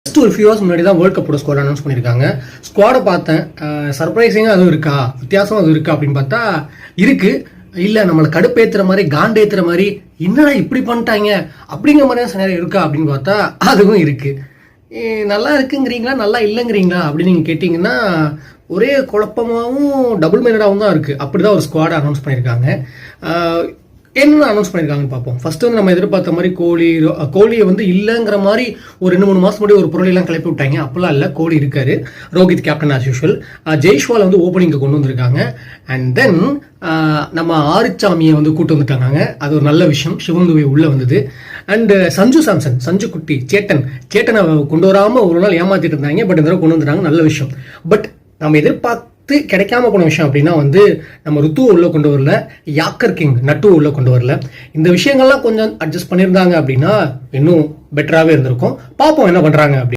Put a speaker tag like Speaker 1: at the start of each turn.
Speaker 1: Just ஒரு few hours முன்னாடி தான் வேர்ல்ட் கப்போட ஸ்குவாட் அனௌன்ஸ் பண்ணியிருக்காங்க. ஸ்குவாடை பார்த்தேன், சர்ப்ரைசிங்காக அதுவும் இருக்கா, வித்தியாசம் அது இருக்கா அப்படின்னு பார்த்தா இருக்கு. இல்லை நம்மளை கடுப்பேற்றுற மாதிரி காண்டேற்றுற மாதிரி என்னடா இப்படி பண்ணிட்டாங்க அப்படிங்கிற மாதிரியான சினாரியோ இருக்கா அப்படின்னு பார்த்தா அதுவும் இருக்கு. நல்லா இருக்குங்கிறீங்களா நல்லா இல்லைங்கிறீங்களா அப்படின்னு நீங்கள் கேட்டிங்கன்னா ஒரே குழப்பமாகவும் டபுள் மைண்டடாகவும் தான் இருக்குது. அப்படி தான் ஒரு ஸ்குவாடை அனௌன்ஸ் பண்ணியிருக்காங்க. என்ன அனௌன்ஸ் பண்ணியிருக்காங்கன்னு பார்ப்போம். ஃபர்ஸ்ட் வந்து நம்ம எதிர்பார்த்த மாதிரி கோலியை வந்து இல்லைங்கிற மாதிரி ஒரு 2-3 மாதம் முன்னாடி ஒரு பொருளெல்லாம் கிளப்பி விட்டாங்க. அப்பெல்லாம் இல்லை, கோலி இருக்காரு. Rohit captain as usual. Jaiswal வந்து ஓப்பனிங்க்கு கொண்டு வந்திருக்காங்க. அண்ட் தென் நம்ம ஆறுச்சாமியை வந்து கூட்டு வந்துட்டாங்க. அது ஒரு நல்ல விஷயம். சிவம் துபே உள்ள வந்தது. அண்ட் சஞ்சு சாம்சன், சஞ்சு குட்டி, சேட்டனை கொண்டு வராமல் ஒரு நாள் ஏமாத்திட்டு இருந்தாங்க. பட் இந்த தடவை கொண்டு வந்துட்டாங்க, நல்ல விஷயம். பட் நம்ம எதிர்பார்த்து கிடைக்காம போன விஷயம் அப்படின்னா வந்து நம்ம ருத்துவை உள்ள கொண்டு வரல, யாக்கர் கிங் நட்டுவை உள்ள கொண்டு வரல. இந்த விஷயங்கள்லாம் கொஞ்சம் அட்ஜஸ்ட் பண்ணியிருந்தாங்க அப்படின்னா இன்னும் பெட்டராகவே இருந்திருக்கும். பார்ப்போம் என்ன பண்றாங்க அப்படி.